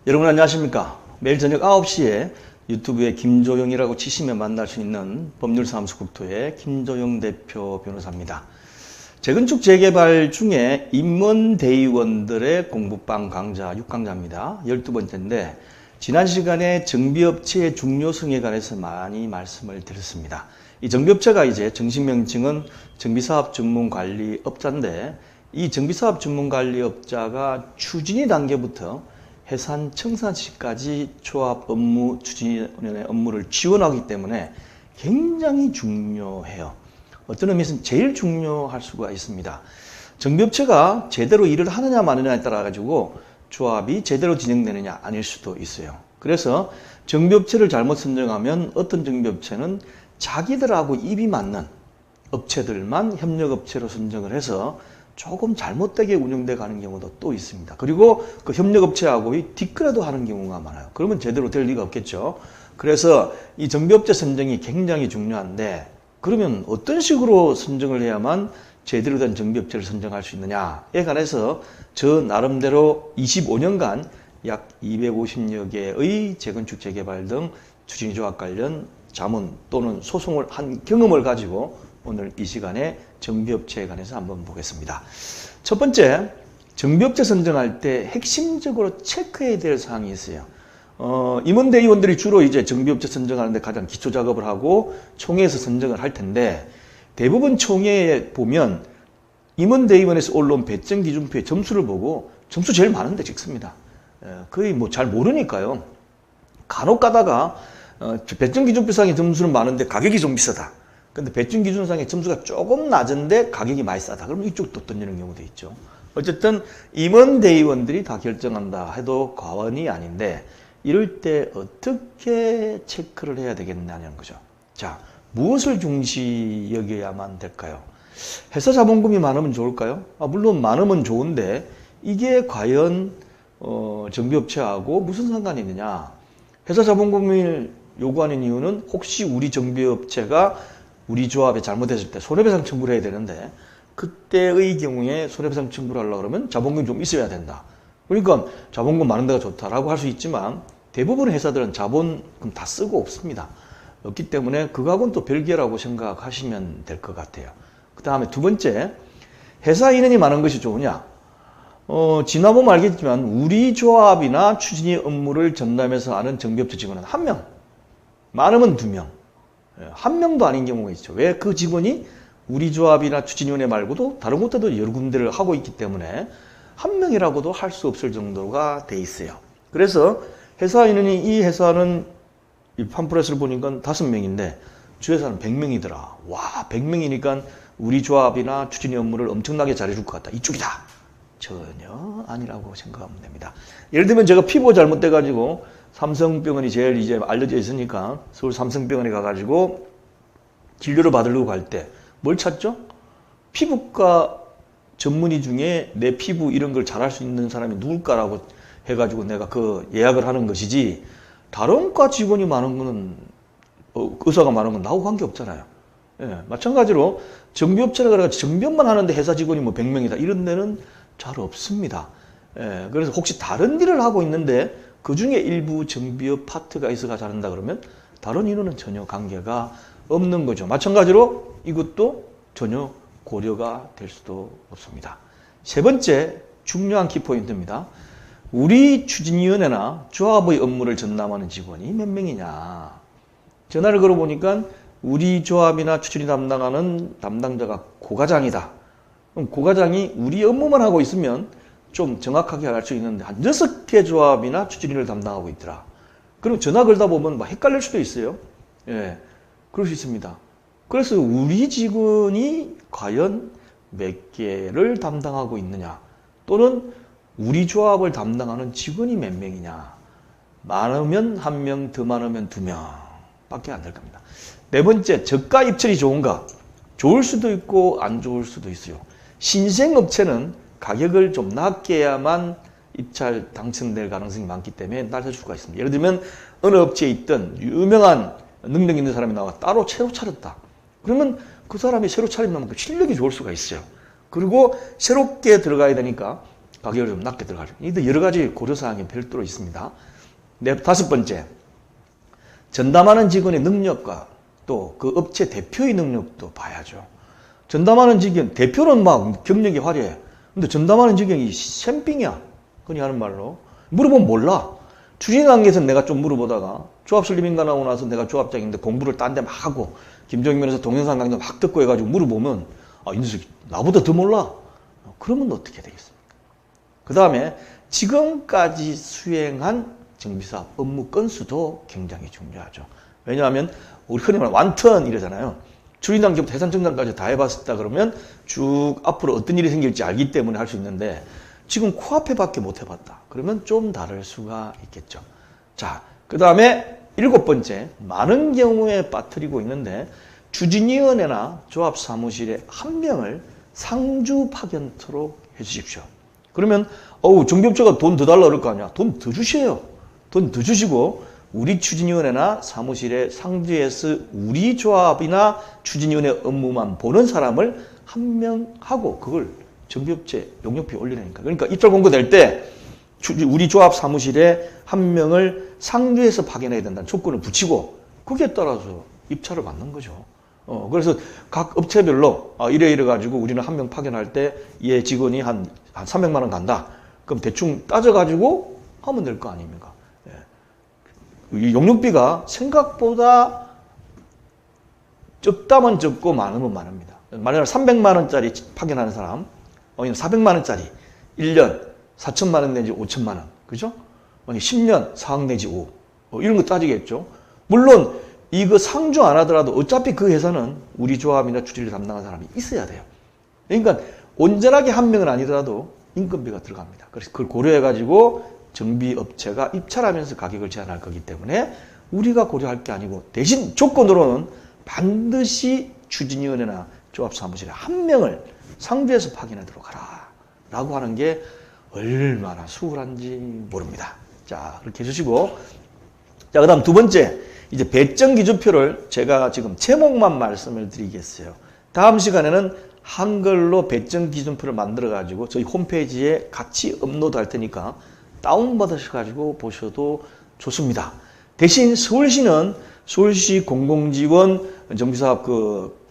여러분 안녕하십니까? 매일 저녁 9시에 유튜브에 김조영이라고 치시면 만날 수 있는 법률사무소 국토의 김조영 대표 변호사입니다. 재건축 재개발 중에 임원대의원들의 공부방 강좌 6강좌입니다. 12번째인데 지난 시간에 정비업체의 중요성에 관해서 많이 말씀을 드렸습니다. 이 정비업체가 이제 정식 명칭은 정비사업전문관리업자인데 이 정비사업전문관리업자가 추진위 단계부터 해산 청산시까지 조합 업무 추진위원회 업무를 지원하기 때문에 굉장히 중요해요. 어떤 의미에서는 제일 중요할 수가 있습니다. 정비업체가 제대로 일을 하느냐 마느냐에 따라 가지고 조합이 제대로 진행되느냐 아닐 수도 있어요. 그래서 정비업체를 잘못 선정하면 어떤 정비업체는 자기들하고 입이 맞는 업체들만 협력업체로 선정을 해서 조금 잘못되게 운영돼 가는 경우도 또 있습니다. 그리고 그 협력업체하고 뒷거래도 하는 경우가 많아요. 그러면 제대로 될 리가 없겠죠. 그래서 이 정비업체 선정이 굉장히 중요한데 그러면 어떤 식으로 선정을 해야만 제대로 된 정비업체를 선정할 수 있느냐에 관해서 저 나름대로 25년간 약 250여 개의 재건축 재개발 등 추진조합 관련 자문 또는 소송을 한 경험을 가지고 오늘 이 시간에 정비업체에 관해서 한번 보겠습니다. 첫 번째, 정비업체 선정할 때 핵심적으로 체크해야 될 사항이 있어요. 임원대의원들이 주로 이제 정비업체 선정하는데 가장 기초 작업을 하고 총회에서 선정을 할 텐데 대부분 총회에 보면 임원대의원에서 올라온 배정기준표의 점수를 보고 점수 제일 많은데 찍습니다. 거의 뭐 잘 모르니까요. 간혹 가다가 배정기준표상의 점수는 많은데 가격이 좀 비싸다. 근데 배정기준상의 점수가 조금 낮은데 가격이 많이 싸다. 그러면 이쪽도 던지는 경우도 있죠. 어쨌든 임원대의원들이 다 결정한다 해도 과언이 아닌데 이럴 때 어떻게 체크를 해야 되겠냐는 거죠. 자, 무엇을 중시 여겨야만 될까요? 회사 자본금이 많으면 좋을까요? 물론 많으면 좋은데 이게 과연 정비업체하고 무슨 상관이 있느냐? 회사 자본금을 요구하는 이유는 혹시 우리 정비업체가 우리 조합에 잘못했을 때 손해배상 청구를 해야 되는데 그때의 경우에 손해배상 청구를 하려고 그러면 자본금이 좀 있어야 된다. 그러니까 자본금 많은 데가 좋다라고 할 수 있지만 대부분의 회사들은 자본금 다 쓰고 없습니다. 없기 때문에 그거하고는 또 별개라고 생각하시면 될 것 같아요. 그 다음에 두 번째, 회사 인원이 많은 것이 좋으냐? 지나보면 알겠지만 우리 조합이나 추진위 업무를 전담해서 하는 정비업체 직원은 1명, 많으면 2명. 한 명도 아닌 경우가 있죠. 왜? 그 직원이 우리 조합이나 추진위원회 말고도 다른 곳에도 여러 군데를 하고 있기 때문에 한 명이라고도 할 수 없을 정도가 돼 있어요. 그래서 회사 인원이 이 회사는 이 팜플렛을 보니까 5명인데 주회사는 100명이더라. 와, 100명이니까 우리 조합이나 추진위 업무를 엄청나게 잘해줄 것 같다. 이쪽이다. 전혀 아니라고 생각하면 됩니다. 예를 들면 제가 피부가 잘못돼가지고 삼성병원이 제일 이제 알려져 있으니까 서울 삼성병원에 가가지고 진료를 받으려고 갈 때 뭘 찾죠? 피부과 전문의 중에 내 피부 이런 걸 잘할 수 있는 사람이 누굴까라고 해가지고 내가 그 예약을 하는 것이지 다른 과 직원이 많은 거는 의사가 많은 건 나하고 관계없잖아요. 예, 마찬가지로 정비업체라 그래가지고 정비업만 하는데 회사 직원이 뭐 100명이다 이런 데는 잘 없습니다. 예, 그래서 혹시 다른 일을 하고 있는데 그 중에 일부 정비업 파트가 있어가 잘한다 그러면 다른 인원은 전혀 관계가 없는 거죠. 마찬가지로 이것도 전혀 고려가 될 수도 없습니다. 세 번째 중요한 키포인트입니다. 우리 추진위원회나 조합의 업무를 전담하는 직원이 몇 명이냐. 전화를 걸어보니까 우리 조합이나 추진위 담당하는 담당자가 고과장이다. 그럼 고과장이 우리 업무만 하고 있으면 좀 정확하게 알 수 있는데 한 6개 조합이나 추진위를 담당하고 있더라. 그럼 전화 걸다 보면 막 헷갈릴 수도 있어요. 예, 그럴 수 있습니다. 그래서 우리 직원이 과연 몇 개를 담당하고 있느냐 또는 우리 조합을 담당하는 직원이 몇 명이냐. 많으면 1명, 더 많으면 2명 밖에 안 될 겁니다. 네 번째, 저가 입찰이 좋은가? 좋을 수도 있고 안 좋을 수도 있어요. 신생업체는 가격을 좀 낮게 해야만 입찰 당첨될 가능성이 많기 때문에 낮을 수가 있습니다. 예를 들면 어느 업체에 있던 유명한 능력 있는 사람이 나와 따로 새로 차렸다. 그러면 그 사람이 새로 차리면 실력이 좋을 수가 있어요. 그리고 새롭게 들어가야 되니까 가격을 좀 낮게 들어가죠. 이도 여러 가지 고려사항이 별도로 있습니다. 다섯 번째, 전담하는 직원의 능력과 또 그 업체 대표의 능력도 봐야죠. 전담하는 직원, 대표는 막 경력이 화려해. 근데 전담하는 직원이 샘빙이야. 흔히 하는 말로. 물어보면 몰라. 추진 단계에서 내가 좀 물어보다가 조합 설립인가 나오고 나서 내가 조합장인데 공부를 딴 데 막 하고 김정면에서 동영상 강좌 막 듣고 해가지고 물어보면 이 녀석이 나보다 더 몰라. 그러면 어떻게 되겠습니까? 그 다음에 지금까지 수행한 정비사업 업무 건수도 굉장히 중요하죠. 왜냐하면 우리 흔히 말하는 완턴 이러잖아요. 추진 단계부터 해산 청산까지 다 해봤다 그러면 쭉 앞으로 어떤 일이 생길지 알기 때문에 할 수 있는데 지금 코앞에 밖에 못 해봤다. 그러면 좀 다를 수가 있겠죠. 자, 그 다음에 일곱 번째, 많은 경우에 빠뜨리고 있는데 추진위원회나 조합사무실에 한 명을 상주 파견토록 해주십시오. 그러면 정비업체가 돈 더 달라 그럴 거 아니야. 돈 더 주세요. 돈 더 주시고 우리 추진위원회나 사무실에 상주에서 우리 조합이나 추진위원회 업무만 보는 사람을 한 명 하고 그걸 정비업체 용역비에 올리라니까. 그러니까 입찰 공고 될 때 우리 조합 사무실에 한 명을 상주에서 파견해야 된다는 조건을 붙이고 거기에 따라서 입찰을 받는 거죠. 그래서 각 업체별로 이래 가지고 우리는 한 명 파견할 때 얘 직원이 한 300만 원 간다. 그럼 대충 따져가지고 하면 될 거 아닙니까? 이 용역비가 생각보다 적다면 적고 많으면 많습니다. 만약에 300만 원짜리 파견하는 사람, 아니면 400만 원짜리 1년 4천만 원 내지 5천만 원, 그죠? 아니 10년 4억 내지 5, 이런 거 따지겠죠. 물론 이거 상주 안 하더라도 어차피 그 회사는 우리 조합이나 추진을 담당한 사람이 있어야 돼요. 그러니까 온전하게 한 명은 아니더라도 인건비가 들어갑니다. 그래서 그걸 고려해가지고 정비업체가 입찰하면서 가격을 제한할 거기 때문에 우리가 고려할 게 아니고 대신 조건으로는 반드시 추진위원회나 조합사무실에 한 명을 상주에서 파견하도록 하라 라고 하는 게 얼마나 수월한지 모릅니다. 자, 그렇게 해주시고, 자, 그 다음 두 번째, 이제 배정 기준표를 제가 지금 제목만 말씀을 드리겠어요. 다음 시간에는 한글로 배정 기준표를 만들어 가지고 저희 홈페이지에 같이 업로드 할 테니까 다운받으셔가지고 보셔도 좋습니다. 대신 서울시는 서울시 공공지원 정비사업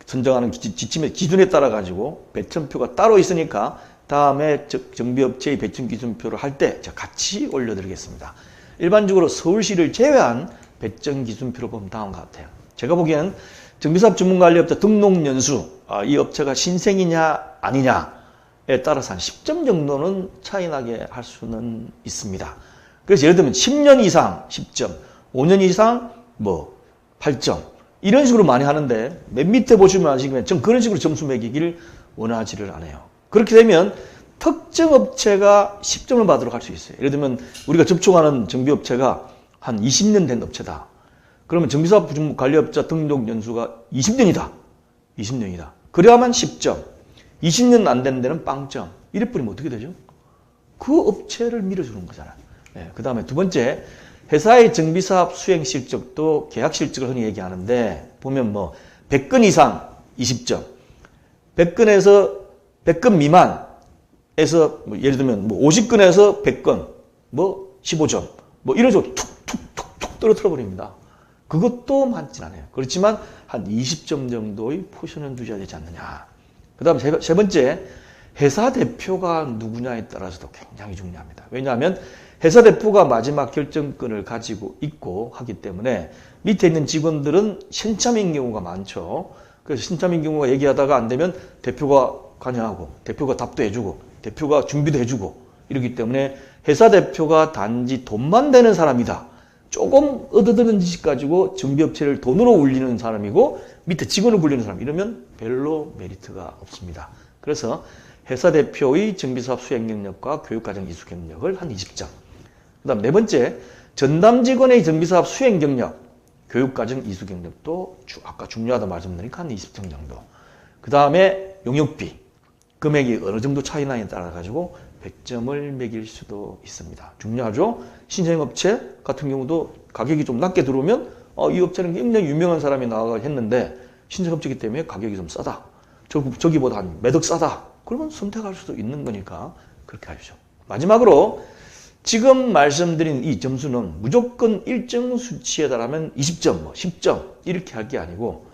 선정하는 지침의 기준에 따라 가지고 배정표가 따로 있으니까 다음에 정비업체의 배정 기준표를 할 때 같이 올려드리겠습니다. 일반적으로 서울시를 제외한 배정 기준표로 보면 다음과 같아요. 제가 보기엔 정비사업 전문관리업체 등록연수, 이 업체가 신생이냐 아니냐에 따라서 한 10점 정도는 차이나게 할 수는 있습니다. 그래서 예를 들면 10년 이상 10점, 5년 이상 8점 이런 식으로 많이 하는데 맨 밑에 보시면 아시겠지만 전 그런 식으로 점수 매기기를 원하지를 않아요. 그렇게 되면 특정 업체가 10점을 받도록 할 수 있어요. 예를 들면 우리가 접촉하는 정비업체가 한 20년 된 업체다. 그러면 정비사업 관리업자 등록 연수가 20년이다. 20년이다. 그래야만 10점. 20년 안 된 데는 빵점. 이래 뿌리면 어떻게 되죠? 그 업체를 밀어주는 거잖아요. 그 다음에 두 번째, 회사의 정비사업 수행 실적도 계약 실적을 흔히 얘기하는데 보면 100건 이상 20점, 100건 미만에서 예를 들면 50건에서 100건 15점 이런 식으로 툭툭툭툭 떨어뜨려 버립니다. 그것도 많진 않아요. 그렇지만 한 20점 정도의 포션은 두셔야 되지 않느냐. 그 다음 세 번째, 회사 대표가 누구냐에 따라서도 굉장히 중요합니다. 왜냐하면 회사 대표가 마지막 결정권을 가지고 있고 하기 때문에 밑에 있는 직원들은 신참인 경우가 많죠. 그래서 신참인 경우가 얘기하다가 안 되면 대표가 관여하고 대표가 답도 해주고 대표가 준비도 해주고 이러기 때문에 회사 대표가 단지 돈만 되는 사람이다. 조금 얻어드는 지식 가지고 정비업체를 돈으로 울리는 사람이고 밑에 직원을 굴리는 사람 이러면 별로 메리트가 없습니다. 그래서 회사 대표의 정비사업 수행 경력과 교육과정 이수 경력을 한 20점. 그 다음 네 번째, 전담 직원의 정비사업 수행 경력, 교육과정 이수 경력도 아까 중요하다 말씀드리니까 한 20점 정도. 그 다음에 용역비, 금액이 어느 정도 차이 나에 따라 가지고 100점을 매길 수도 있습니다. 중요하죠? 신생업체 같은 경우도 가격이 좀 낮게 들어오면 이 업체는 굉장히 유명한 사람이 나와서 했는데 신생업체이기 때문에 가격이 좀 싸다. 저기보다 한 몇 억 싸다. 그러면 선택할 수도 있는 거니까 그렇게 하십시오. 마지막으로 지금 말씀드린 이 점수는 무조건 일정 수치에 달하면 20점, 10점 이렇게 할 게 아니고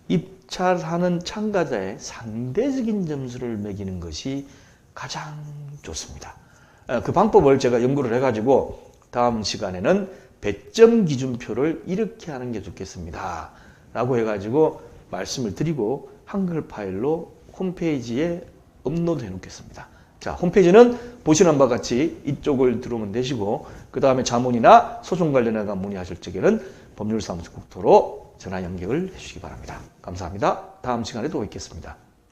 입찰하는 참가자의 상대적인 점수를 매기는 것이 가장 좋습니다. 그 방법을 제가 연구를 해가지고 다음 시간에는 배점 기준표를 이렇게 하는 게 좋겠습니다. 라고 해가지고 말씀을 드리고 한글 파일로 홈페이지에 업로드 해 놓겠습니다. 자, 홈페이지는 보시는 바와 같이 이쪽을 들어오면 되시고 그 다음에 자문이나 소송 관련해서 문의하실 적에는 법률사무소 국토로 전화 연결을 해주시기 바랍니다. 감사합니다. 다음 시간에 또 뵙겠습니다.